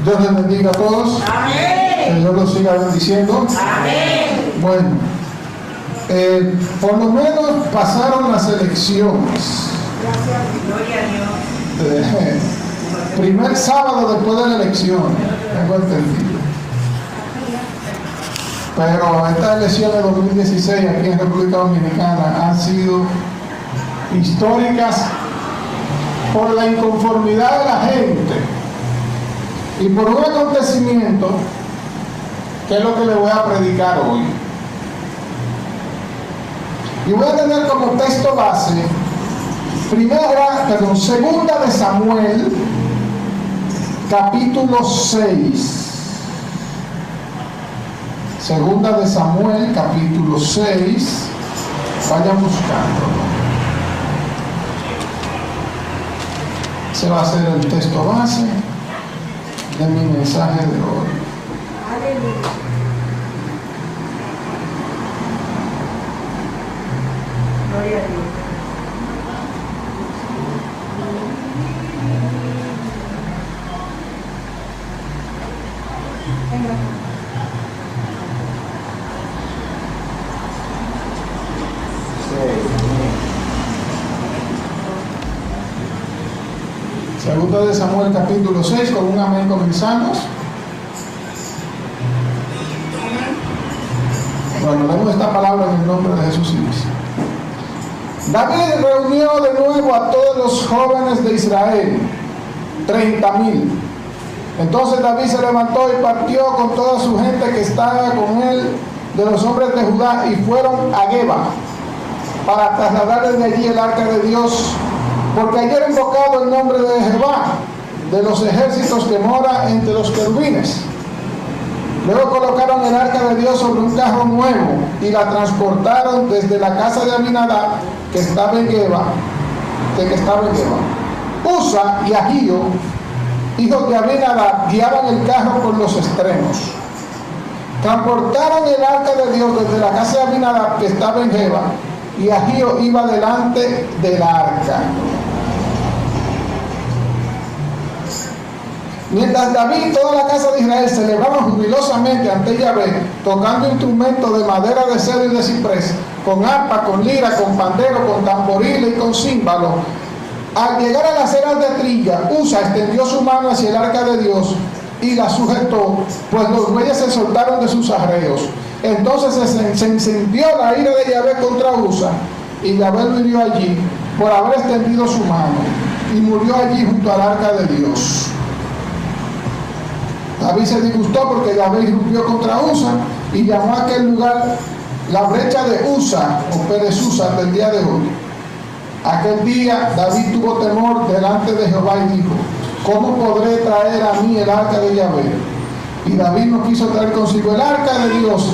Dios les bendiga a todos. Amén. Que Dios los siga bendiciendo. Amén. Bueno, por lo menos pasaron las elecciones. Gloria a Dios. Primer sábado después de la elección, tengo entendido. Pero estas elecciones de 2016 aquí en República Dominicana han sido históricas por la inconformidad de la gente y por un acontecimiento que es lo que le voy a predicar hoy. Y voy a tener como texto base segunda de Samuel, capítulo 6. Segunda de Samuel, capítulo 6. Vayan buscándolo. Ese va a ser el texto base de mi mensaje de hoy. Aleluya. Gloria a Dios. Segunda de Samuel, capítulo 6, con un amén comenzamos. Bueno, leemos esta palabra en el nombre de Jesús y dice: David reunió de nuevo a todos los jóvenes de Israel, 30,000. Entonces David se levantó y partió con toda su gente que estaba con él, de los hombres de Judá, y fueron a Geba para trasladar desde allí el arca de Dios, porque había invocado el nombre de Jehová, de los ejércitos que mora entre los querubines. Luego colocaron el arca de Dios sobre un carro nuevo y la transportaron desde la casa de Abinadab, que estaba en Geba, Usa y Ahío, hijos de Abinadab, guiaban el carro por los extremos. Transportaron el arca de Dios desde la casa de Abinadab, que estaba en Geba, y Ahío iba delante del arca. Mientras David y toda la casa de Israel celebraban jubilosamente ante Yahvé, tocando instrumentos de madera de cedro y de ciprés, con arpa, con lira, con pandero, con tamboriles y con címbalo, al llegar a las eras de trilla, Usa extendió su mano hacia el arca de Dios y la sujetó, pues los bueyes se soltaron de sus arreos. Entonces se encendió la ira de Yahvé contra Usa, y Yahvé lo hirió allí por haber extendido su mano, y murió allí junto al arca de Dios. David se disgustó porque Yahvé irrumpió contra Usa y llamó a aquel lugar la brecha de Usa o Pérez Usa del día de hoy. Aquel día David tuvo temor delante de Jehová y dijo: ¿cómo podré traer a mí el arca de Yahvé? Y David no quiso traer consigo el arca de Dios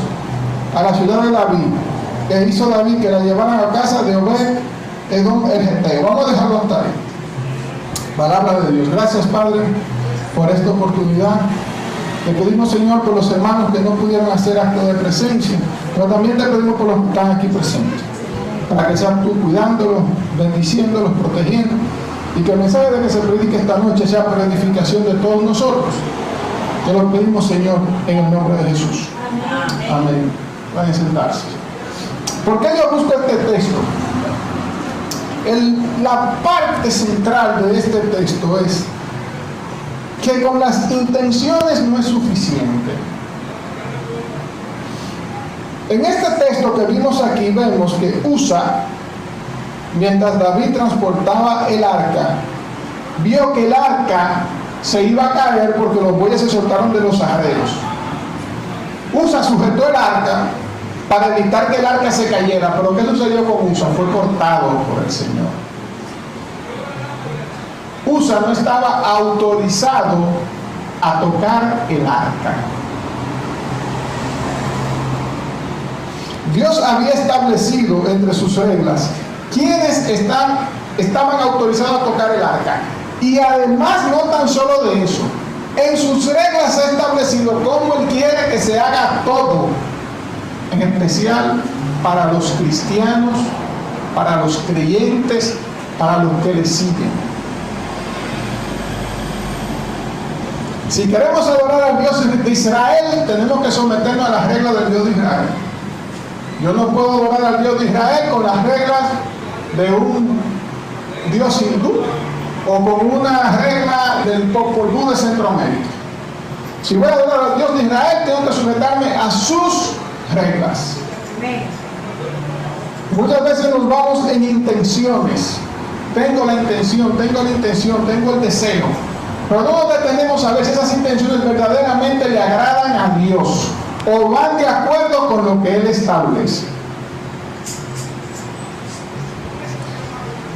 a la ciudad de David. E hizo David que la llevaran a casa de Obed Edom el Geteo. Vamos a dejarlo hasta ahí. Palabra de Dios. Gracias, Padre, por esta oportunidad. Te pedimos, Señor, por los hermanos que no pudieron hacer acto de presencia, pero también te pedimos por los que están aquí presentes, para que seas tú cuidándolos, bendiciéndolos, protegiendo, y que el mensaje de que se predique esta noche sea para edificación de todos nosotros. Te lo pedimos, Señor, en el nombre de Jesús. Amén. Vayan a sentarse. ¿Por qué yo busco este texto? La parte central de este texto es que con las intenciones no es suficiente. En este texto que vimos aquí vemos que Usa, mientras David transportaba el arca, vio que el arca se iba a caer porque los bueyes se soltaron de los arreos. Usa sujetó el arca para evitar que el arca se cayera, pero ¿qué sucedió con Usa? Fue cortado por el Señor. Usa no estaba autorizado a tocar el arca. Dios había establecido entre sus reglas quienes estaban autorizados a tocar el arca. Y además, no tan solo de eso, en sus reglas ha establecido cómo Él quiere que se haga todo, en especial para los cristianos, para los creyentes, para los que le siguen. Si queremos adorar al Dios de Israel, tenemos que someternos a las reglas del Dios de Israel. Yo no puedo adorar al Dios de Israel con las reglas de un Dios hindú o con una regla del Popol Vuh de Centroamérica. Si voy a adorar al Dios de Israel, tengo que someterme a sus reglas. Muchas veces nos vamos en intenciones. Tengo la intención, tengo el deseo. Pero no nos detenemos a ver si esas intenciones verdaderamente le agradan a Dios o van de acuerdo con lo que Él establece.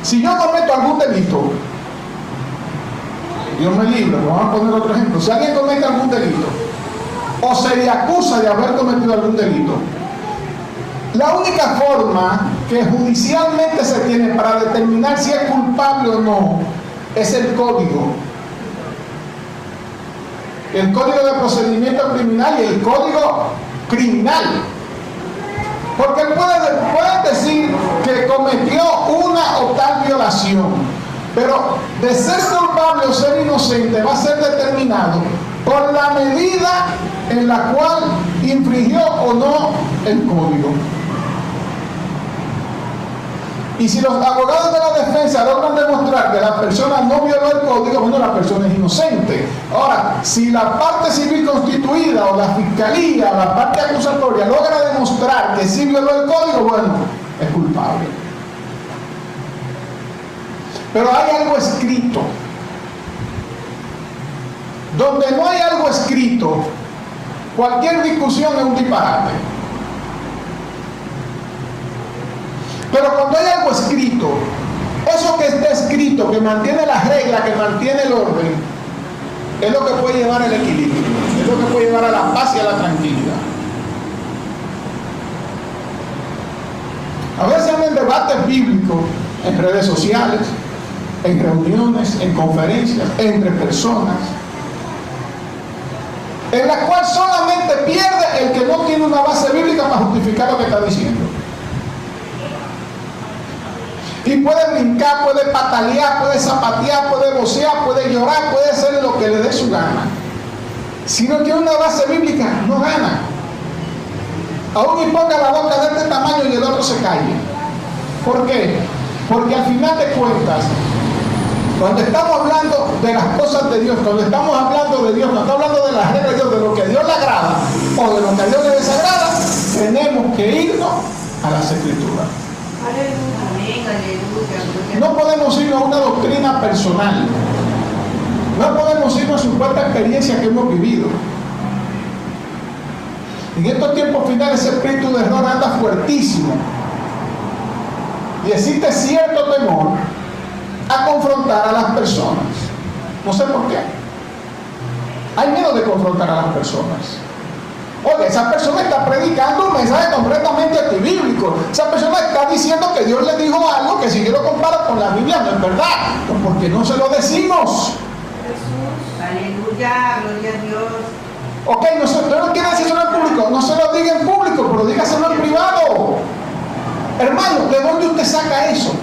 Si yo cometo algún delito, Dios me libre, vamos a poner otro ejemplo. Si alguien comete algún delito o se le acusa de haber cometido algún delito, la única forma que judicialmente se tiene para determinar si es culpable o no es el código. El código de procedimiento criminal y el código criminal. Porque pueden decir que cometió una o tal violación, pero de ser culpable o ser inocente va a ser determinado por la medida en la cual infringió o no el código. Y si los abogados de la defensa logran demostrar que la persona no violó el código, bueno, la persona es inocente. Ahora, si la parte civil constituida o la fiscalía o la parte acusatoria logra demostrar que sí violó el código, bueno, es culpable. Pero hay algo escrito. Donde no hay algo escrito, cualquier discusión es un disparate. Pero cuando hay algo escrito, eso que está escrito, que mantiene las reglas, que mantiene el orden, es lo que puede llevar al equilibrio, es lo que puede llevar a la paz y a la tranquilidad. A veces en debates bíblicos, en redes sociales, en reuniones, en conferencias, entre personas, en la cual solamente pierde el que no tiene una base bíblica para justificar lo que está diciendo. Y puede brincar, puede patalear, puede zapatear, puede vocear, puede llorar, puede hacer lo que le dé su gana. Si no tiene una base bíblica, no gana. Aún y ponga la boca de este tamaño y el otro se calle. ¿Por qué? Porque al final de cuentas, cuando estamos hablando de las cosas de Dios, cuando estamos hablando de Dios, cuando estamos hablando de las reglas de Dios, de lo que a Dios le agrada o de lo que a Dios le desagrada, tenemos que irnos a las Escrituras. No podemos irnos a una doctrina personal. No podemos irnos a supuesta experiencia que hemos vivido. En estos tiempos finales ese espíritu de error anda fuertísimo. Y existe cierto temor a confrontar a las personas. No sé por qué. Hay miedo de confrontar a las personas. Oye, esa persona está predicando un mensaje completamente antibíblico. Esa persona está diciendo que Dios le dijo algo que si yo lo comparo con la Biblia no es verdad. Pues porque no se lo decimos. Jesús, aleluya, gloria a Dios. Ok, usted no quiere decirlo en público, no se lo diga en público, pero dígaselo en privado. Hermano, ¿de dónde usted saca eso?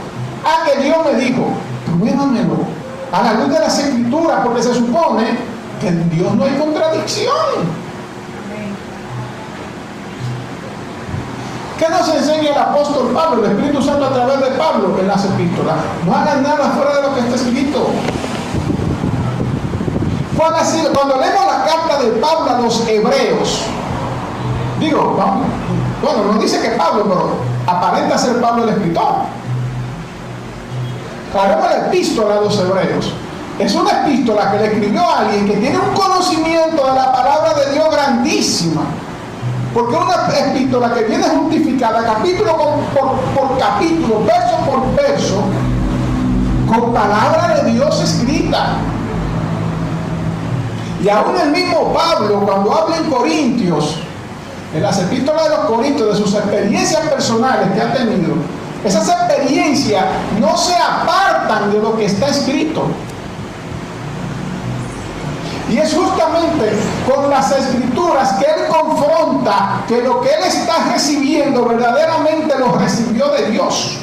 Ah, que Dios me dijo. Pruébamelo a la luz de las Escrituras, porque se supone que en Dios no hay contradicción. ¿Qué nos enseña el apóstol Pablo, el Espíritu Santo a través de Pablo en las epístolas? No hagan nada fuera de lo que está escrito. Cuando leemos la carta de Pablo a los hebreos, digo, bueno, no dice que Pablo, pero aparenta ser Pablo el escritor. Leemos la epístola a los hebreos. Es una epístola que le escribió a alguien que tiene un conocimiento de la palabra de Dios grandísima. Porque es una epístola que viene justificada capítulo por capítulo, verso por verso, con palabra de Dios escrita. Y aún el mismo Pablo, cuando habla en Corintios, en las epístolas de los Corintios, de sus experiencias personales que ha tenido, esas experiencias no se apartan de lo que está escrito. Y es justamente con las Escrituras que él confronta que lo que él está recibiendo verdaderamente lo recibió de Dios.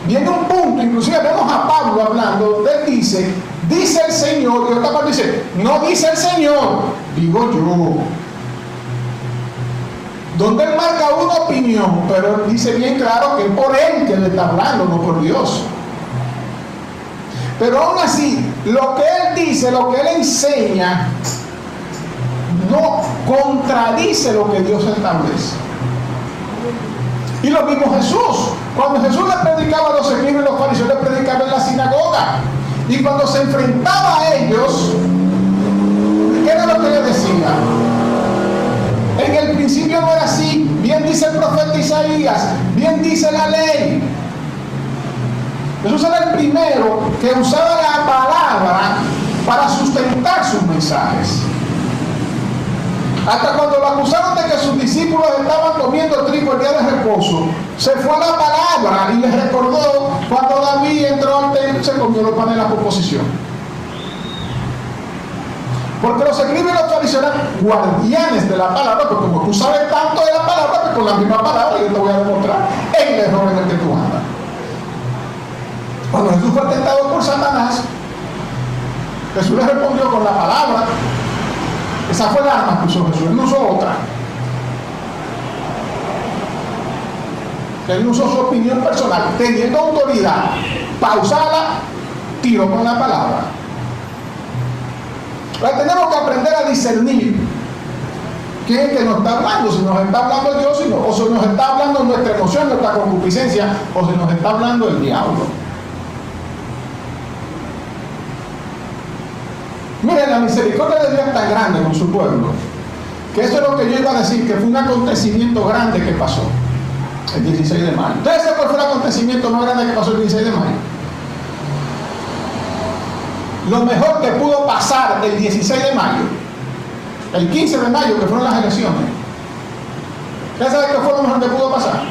Viene un punto, inclusive vemos a Pablo hablando, donde él dice, dice el Señor, y otra parte dice, no dice el Señor, digo yo. Donde él marca una opinión, pero él dice bien claro que es por él que le está hablando, no por Dios. Pero aún así, lo que él dice, lo que él enseña, no contradice lo que Dios establece. Y lo mismo Jesús. Cuando Jesús le predicaba a los escribas y los fariseos, le predicaba en la sinagoga. Y cuando se enfrentaba a ellos, ¿qué era lo que le decía? En el principio no era así. Bien dice el profeta Isaías, bien dice la ley. Jesús era el primero que usaba la palabra para sustentar sus mensajes. Hasta cuando lo acusaron de que sus discípulos estaban comiendo trigo el día de reposo, se fue a la palabra y les recordó cuando David entró al templo y se comió los panes de la proposición. Porque los escribas y los fariseos eran guardianes de la palabra, porque como tú sabes tanto de la palabra, que con la misma palabra yo te voy a demostrar el error en el que tú andas. Cuando Jesús fue tentado por Satanás, Jesús le respondió con la palabra. Esa fue la arma que usó Jesús, él no usó otra. Él no usó su opinión personal, teniendo autoridad para usarla, tiró con la palabra. Ahora tenemos que aprender a discernir quién es el que nos está hablando, si nos está hablando Dios o si nos está hablando nuestra emoción, nuestra concupiscencia, o si nos está hablando el diablo. Miren, la misericordia de Dios es tan grande con su pueblo, que eso es lo que yo iba a decir, que fue un acontecimiento grande que pasó el 16 de mayo. ¿Ustedes saben cuál fue el acontecimiento más grande que pasó el 16 de mayo? Lo mejor que pudo pasar el 16 de mayo, el 15 de mayo, que fueron las elecciones. ¿Ustedes saben qué fue lo mejor que pudo pasar?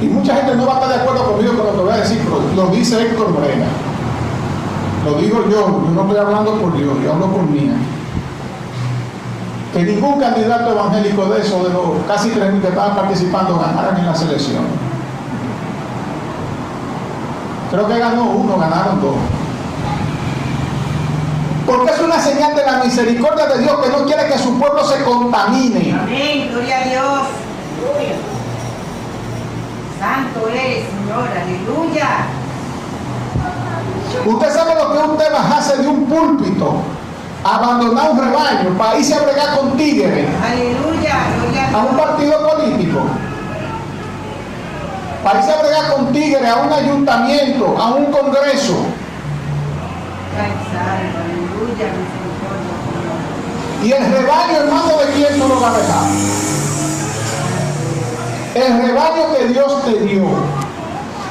Y mucha gente no va a estar de acuerdo conmigo con lo que voy a decir, pero lo dice Héctor Morena. Lo digo yo no estoy hablando por Dios, yo hablo por mí. Que ningún candidato evangélico de esos, de los casi 3.000 que estaban participando, ganaran en las elecciones. Creo que ganó uno, ganaron dos. Porque es una señal de la misericordia de Dios, que no quiere que su pueblo se contamine. Amén, gloria a Dios. Santo es, Señor, aleluya. Usted sabe lo que usted bajarse de un púlpito, abandonar un rebaño para irse a bregar con tigres. Aleluya, gloria a Dios. A un partido político, para irse a bregar con tigres, a un ayuntamiento, a un congreso. Aleluya, misericordia. Y el rebaño, hermano, ¿de quién tú lo vas a dejar? El rebaño que Dios te dio.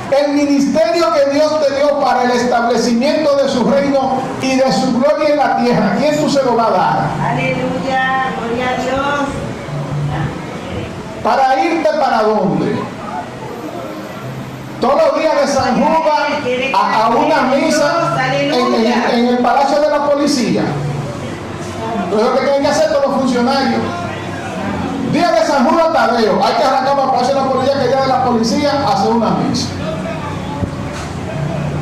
El ministerio que Dios te dio para el establecimiento de su reino y de su gloria en la tierra. ¿Quién tú se lo vas a dar? Aleluya, gloria a Dios. ¿Para irte para dónde? Todos los días de San Judas a una misa en el Palacio de la Policía. Eso es lo que tienen que hacer todos los funcionarios. Día de San Judas Tadeo, hay que arrancar para el Palacio de la Policía, que día de la policía hace una misa.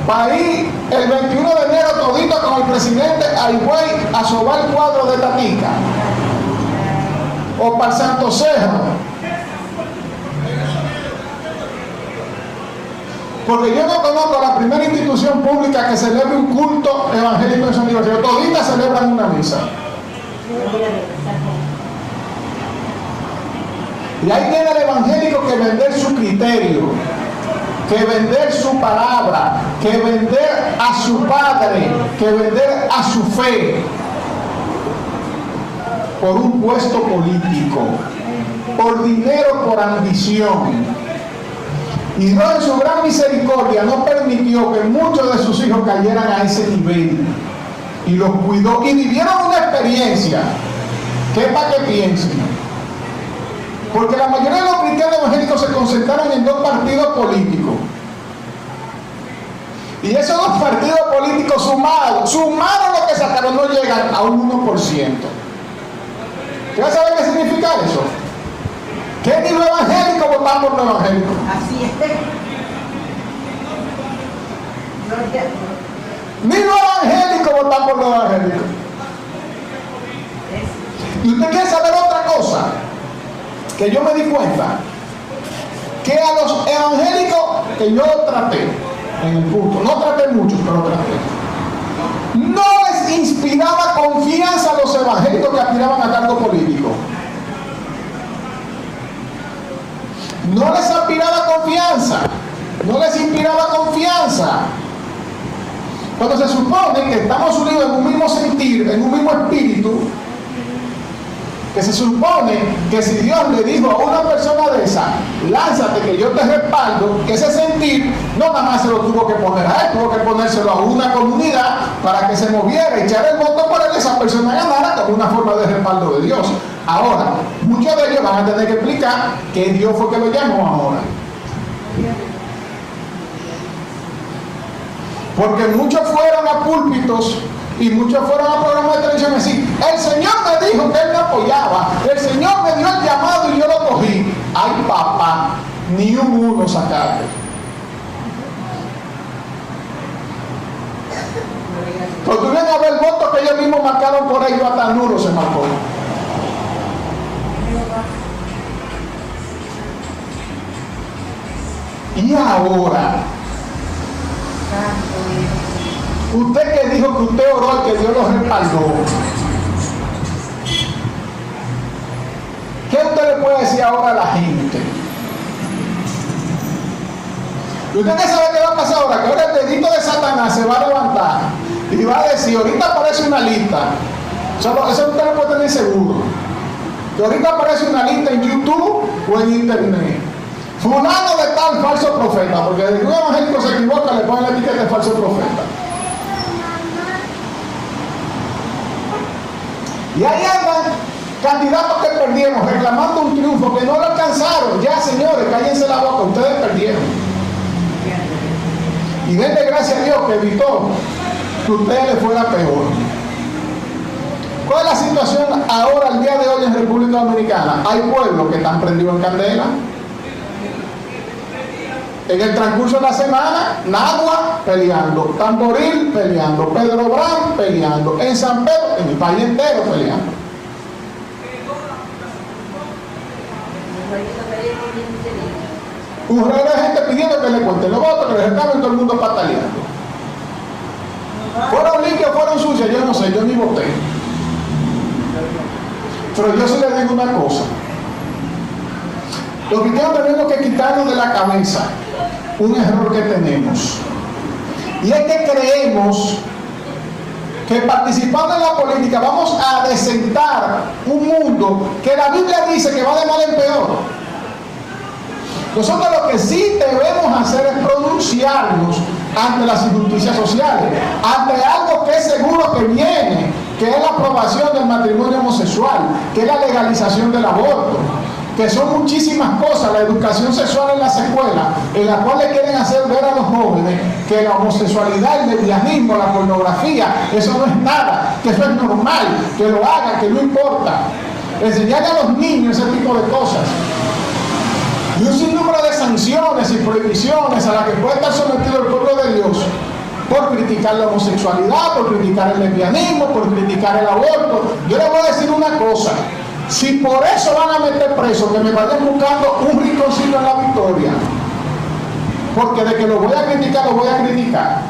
Para ir el 21 de enero todito con el presidente a Higüey a sobar el cuadro de Tatica. O para el Santo Cerro. Porque yo no conozco la primera institución pública que celebre un culto evangélico en su aniversario. Toditas celebran una misa. Y ahí tiene el evangélico que vender su criterio, que vender su palabra, que vender a su padre, que vender a su fe por un puesto político, por dinero, por ambición. Y Dios en su gran misericordia no permitió que muchos de sus hijos cayeran a ese nivel, y los cuidó y vivieron una experiencia que es para que piensen. Porque la mayoría de los cristianos evangélicos se concentraron en dos partidos políticos. Y esos dos partidos políticos sumados lo que sacaron, no llegan a un 1%. ¿Ustedes saben qué significa eso? Que ni los evangélicos votan por los evangélicos. Así es. Ni los evangélicos votan por los evangélicos. Y usted quiere saber otra cosa que yo me di cuenta, que a los evangélicos que yo traté en el punto, no traté muchos, pero traté, no les inspiraba confianza a los evangélicos que aspiraban a cargo político. No les inspiraba confianza. No les inspiraba confianza. Cuando se supone que estamos unidos en un mismo sentir, en un mismo espíritu, que se supone que si Dios le dijo a una persona de esa, lánzate que yo te respaldo, que ese sentir no nada más se lo tuvo que poner a él, tuvo que ponérselo a una comunidad para que se moviera, echar el voto por él, esa persona ganara como una forma de respaldo de Dios. Ahora, muchos de ellos van a tener que explicar que Dios fue que lo llamó ahora. Porque muchos fueron a púlpitos y muchos fueron a programas de televisión y decir, el Señor me dijo que Él me apoyaba, el Señor me dio el llamado y yo lo cogí. Ay papá, ni un uno sacaste. Pero tú vienes a ver el voto que ellos mismos marcaron por ellos, hasta nulo se marcó. Y ahora, usted que dijo que usted oró y que Dios lo respaldó, ¿qué usted le puede decir ahora a la gente? ¿Usted qué sabe qué va a pasar ahora? Que ahora el dedito de Satanás se va a levantar y va a decir, ahorita aparece una lista, eso usted lo puede tener seguro, que ahorita aparece una lista en YouTube o en Internet. Fulano de tal falso profeta, porque desde que un evangélico se equivoca le ponen la etiqueta de falso profeta. Y ahí andan candidatos que perdieron, reclamando un triunfo que no lo alcanzaron. Ya, señores, cállense la boca, ustedes perdieron. Y denle gracias a Dios que evitó que a ustedes les fuera peor. ¿Cuál es la situación ahora, el día de hoy en República Dominicana? Hay pueblos que están prendidos en candela. En el transcurso de la semana, Nagua peleando, Tamboril peleando, Pedro Brán peleando, en San Pedro, en el país entero peleando. Un rey de gente pidiendo que le cuenten los votos, que les reclamen, todo el mundo pataleando. Fueron limpios, fueron sucios, yo no sé, yo ni voté. Pero yo sí les digo una cosa. Los cristianos tenemos que quitarnos de la cabeza un error que tenemos, y es que creemos que participando en la política vamos a desentar un mundo que la Biblia dice que va de mal en peor. Nosotros lo que sí debemos hacer es pronunciarnos ante las injusticias sociales, ante algo que es seguro que viene, que es la aprobación del matrimonio homosexual, que es la legalización del aborto, que son muchísimas cosas, la educación sexual en las escuelas, en la cual le quieren hacer ver a los jóvenes que la homosexualidad, el lesbianismo, la pornografía, eso no es nada, que eso es normal, que lo hagan, que no importa. Enseñarle a los niños ese tipo de cosas. Y un sinnúmero de sanciones y prohibiciones a las que puede estar sometido el pueblo de Dios por criticar la homosexualidad, por criticar el lesbianismo, por criticar el aborto. Yo les voy a decir una cosa. Si por eso van a meter preso, que me vayan buscando un rinconcito en la Victoria, porque de que lo voy a criticar, lo voy a criticar.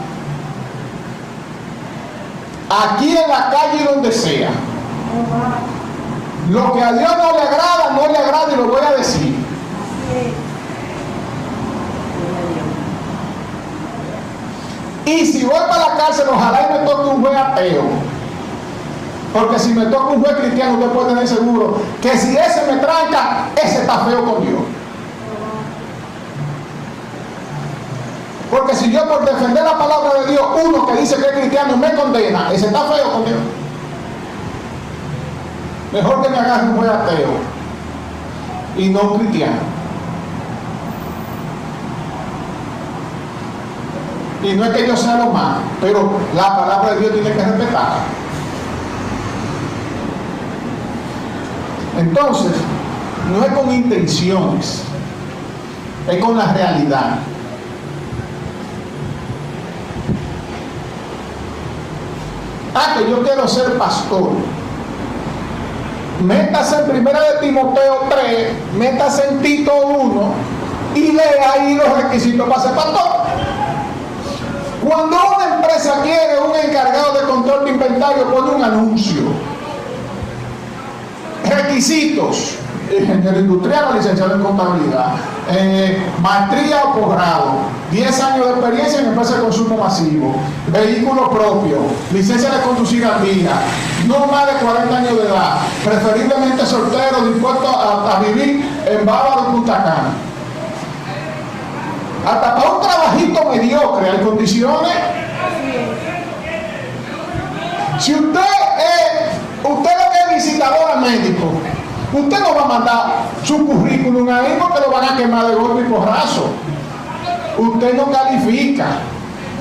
Aquí en la calle y donde sea. Lo que a Dios no le agrada, no le agrada, y lo voy a decir. Y si voy para la cárcel, ojalá y me toque un juez ateo. Porque si me toca un juez cristiano, usted puede tener seguro que si ese me tranca, ese está feo con Dios. Porque si yo por defender la palabra de Dios, uno que dice que es cristiano me condena, ese está feo con Dios. Mejor que me agarre un juez ateo y no un cristiano. Y no es que yo sea lo más, pero la palabra de Dios tiene que respetarla. Entonces, no es con intenciones, es con la realidad. que yo quiero ser pastor. Métase en 1 Timoteo 3, métase en Tito 1 y lea ahí los requisitos para ser pastor. Cuando una empresa quiere un encargado de control de inventario, pone un anuncio. Requisitos: ingeniero industrial o licenciado en contabilidad, maestría o posgrado, 10 años de experiencia en empresa de consumo masivo, vehículo propio, licencia de conducir al día, no más de 40 años de edad, preferiblemente soltero, dispuesto a vivir en Bávaro, Punta Cana. Hasta para un trabajito mediocre hay condiciones. Si usted lo que es visitadora médico, usted no va a mandar su currículum ahí porque lo van a quemar de golpe y porrazo. Usted no califica.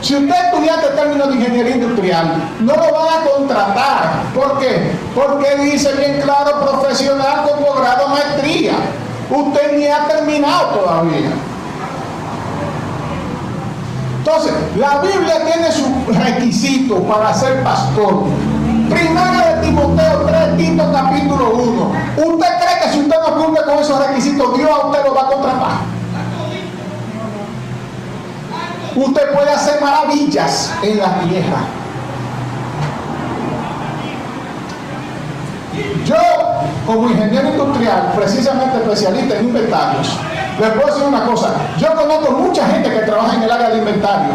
Si usted es estudiante de términos de ingeniería industrial, no lo van a contratar. ¿Por qué? Porque dice bien claro: profesional con posgrado, maestría. Usted ni ha terminado todavía. Entonces, la Biblia tiene sus requisitos para ser pastor. 1 Timoteo 3, Tito capítulo 1. ¿Usted cree que si usted no cumple con esos requisitos, Dios a usted lo va a contratar? Usted puede hacer maravillas en la tierra. Yo, como ingeniero industrial, precisamente especialista en inventarios, les puedo decir una cosa: yo conozco mucha gente que trabaja en el área de inventario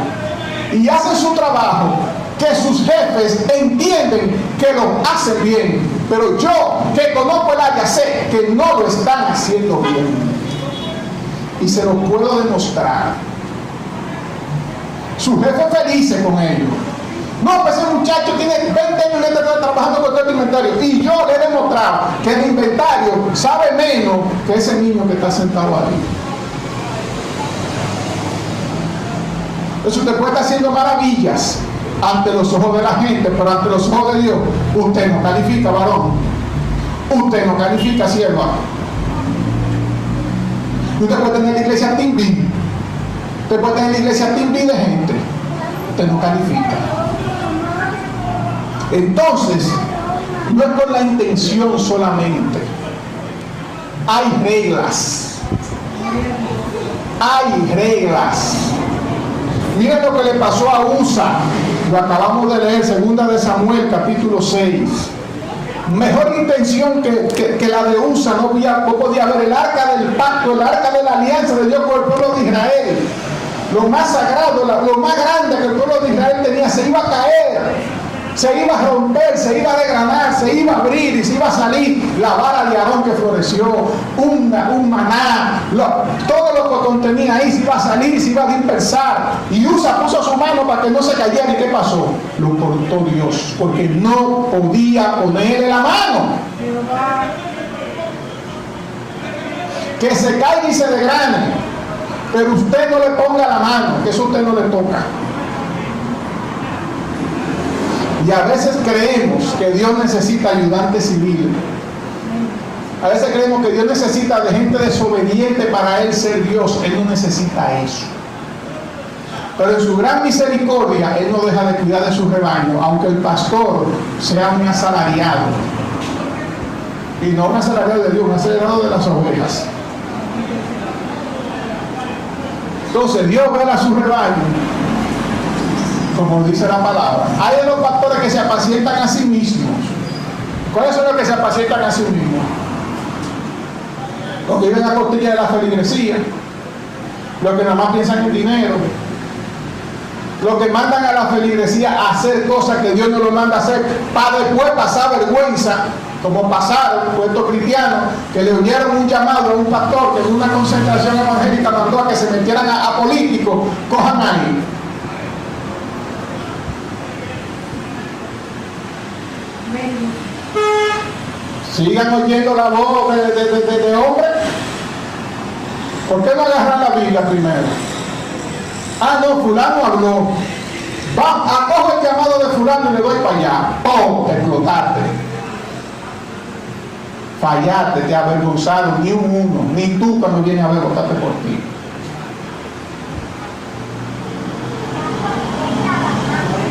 y hacen su trabajo que sus jefes entienden que lo hacen bien, pero yo, que conozco el área, sé que no lo están haciendo bien, y se lo puedo demostrar. Sus jefes felices con ellos. No, pues ese muchacho tiene 20 años de estar trabajando con el inventario, y yo le he demostrado que el inventario sabe menos que ese niño que está sentado ahí. Entonces usted puede estar haciendo maravillas ante los ojos de la gente, pero ante los ojos de Dios usted no califica, varón. Usted no califica, sierva. Usted puede tener la iglesia timbi, usted puede tener la iglesia timbi de gente, usted no califica. Entonces, no es con la intención solamente. Hay reglas. Hay reglas. Miren lo que le pasó a Usa. Lo acabamos de leer, 2 de Samuel, capítulo 6. Mejor intención que la de Usa no podía haber. El arca del pacto, el arca de la alianza de Dios con el pueblo de Israel. Lo más sagrado, lo más grande que el pueblo de Israel tenía, se iba a caer. Se iba a romper, se iba a desgranar, se iba a abrir y se iba a salir la vara de Aarón que floreció, un maná, todo lo que contenía ahí se iba a salir y se iba a dispersar. Y Usa puso su mano para que no se cayera. ¿Y qué pasó? Lo cortó Dios, porque no podía ponerle la mano. Que se caiga y se desgrane, pero usted no le ponga la mano, que eso a usted no le toca. Y a veces creemos que Dios necesita ayudantes civiles. A veces creemos que Dios necesita de gente desobediente para Él ser Dios. Él no necesita eso. Pero en su gran misericordia, Él no deja de cuidar de su rebaño, aunque el pastor sea un asalariado. Y no un asalariado de Dios, un asalariado de las ovejas. Entonces Dios vela a su rebaño, como dice la palabra. Hay de los pastores que se apacientan a sí mismos. ¿Cuáles son los que se apacientan a sí mismos? Los que viven a costilla de la feligresía, los que nada más piensan en dinero, los que mandan a la feligresía a hacer cosas que Dios no lo manda a hacer, para después pasar vergüenza, como pasaron puestos cristianos que le oyeron un llamado a un pastor que en una concentración evangélica mandó a que se metieran a políticos. Cojan ahí. Sigan oyendo la voz de hombre. ¿Por qué no agarran la Biblia primero? Ah, no, fulano habló. Acojo el llamado de fulano y le doy para allá. ¡Pum! Te explotaste. Fallaste, te avergonzaron, ni uno, ni tú cuando vienes a ver, votaste por ti.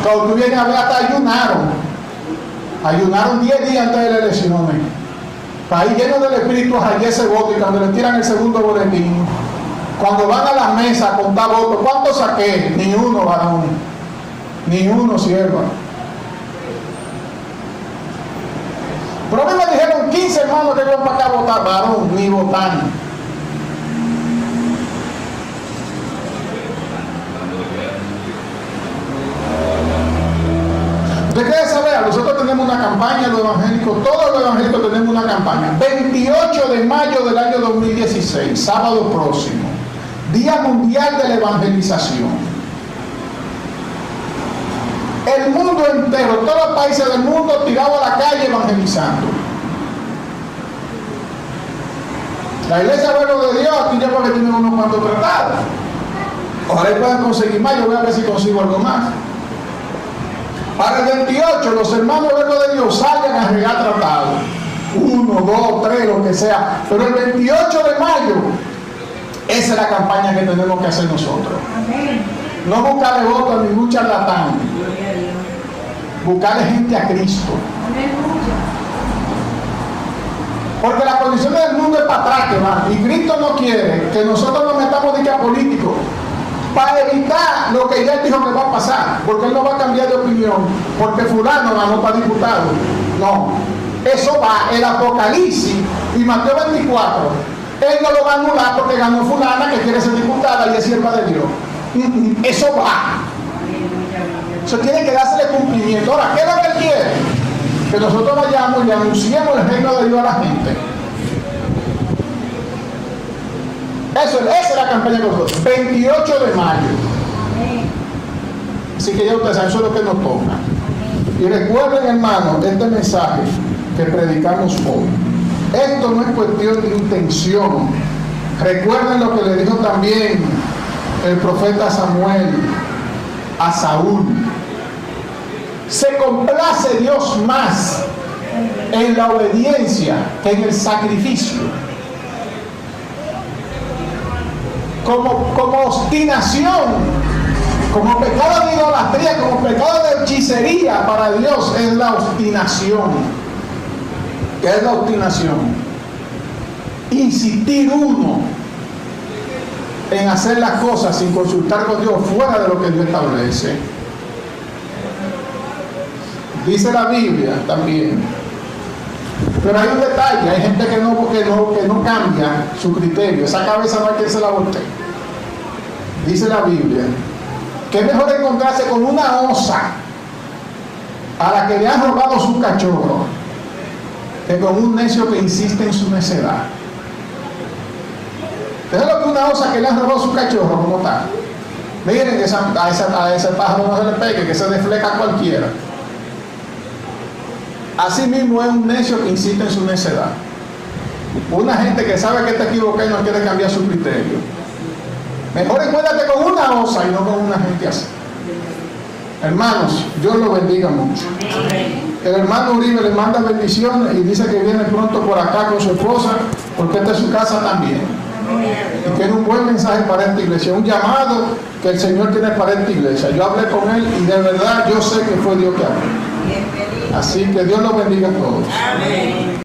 Cuando tú vienes a ver, hasta ayunaron. Ayunaron 10 días antes de las elecciones. País lleno del espíritu hallé ese voto, y cuando le tiran el segundo boletín, cuando van a la mesa a contar votos, ¿cuántos saqué? Ni uno, varón. Ni uno, sierva. Pero a mí me dijeron 15 hermanos que iban para acá a votar, varón, ni votar. ¿Usted quiere saber? Nosotros tenemos una campaña, los evangélicos, todos los evangélicos tenemos una campaña. 28 de mayo del año 2016, sábado próximo, Día Mundial de la Evangelización. El mundo entero, todos los países del mundo tirados a la calle evangelizando. La iglesia Verbo de Dios, aquí ya porque tienen unos cuantos tratados. Ojalá puedan conseguir más, yo voy a ver si consigo algo más. Para el 28, los hermanos Verbo de Dios salgan a regar tratados. 1, 2, 3, lo que sea. Pero el 28 de mayo, esa es la campaña que tenemos que hacer nosotros. No buscarle votos a ningún charlatán. Buscarle gente a Cristo. Porque la condición del mundo es para atrás que va. Y Cristo no quiere que nosotros nos metamos de que a políticos, para evitar lo que ya él dijo que va a pasar, porque él no va a cambiar de opinión porque fulano ganó para diputado. No, eso va el Apocalipsis y Mateo 24. Él no lo va a anular porque ganó fulana que quiere ser diputada y es sierva de Dios. Eso va. Eso tiene que dársele cumplimiento. Ahora, ¿qué es lo que él quiere? Que nosotros vayamos y anunciemos el reino de Dios a la gente. Esa es la campaña de nosotros. 28 de mayo. Así que ya ustedes saben, eso es lo que nos toca. Y recuerden, hermanos, este mensaje que predicamos hoy. Esto no es cuestión de intención. Recuerden lo que le dijo también el profeta Samuel a Saúl. Se complace Dios más en la obediencia que en el sacrificio. Como obstinación, como pecado de idolatría, como pecado de hechicería para Dios es la obstinación. ¿Qué es la obstinación? Insistir uno en hacer las cosas sin consultar con Dios fuera de lo que Dios establece. Dice la Biblia también. Pero hay un detalle, hay gente que no cambia su criterio. Esa cabeza no hay quien se la voltee. Dice la Biblia que es mejor encontrarse con una osa a la que le han robado su cachorro que con un necio que insiste en su necedad. ¿Ustedes lo que una osa que le han robado su cachorro como está? Miren que a ese pájaro no se le pegue, que se desfleca cualquiera. Así mismo es un necio que insiste en su necedad. Una gente que sabe que te equivocas y no quiere cambiar su criterio. Mejor encuéntrate con una osa y no con una gente así. Hermanos, Dios los bendiga mucho. El hermano Uribe le manda bendiciones y dice que viene pronto por acá con su esposa, porque esta es su casa también. Y tiene un buen mensaje para esta iglesia, un llamado que el Señor tiene para esta iglesia. Yo hablé con él y de verdad yo sé que fue Dios que habló. Así que Dios los bendiga a todos. Amén.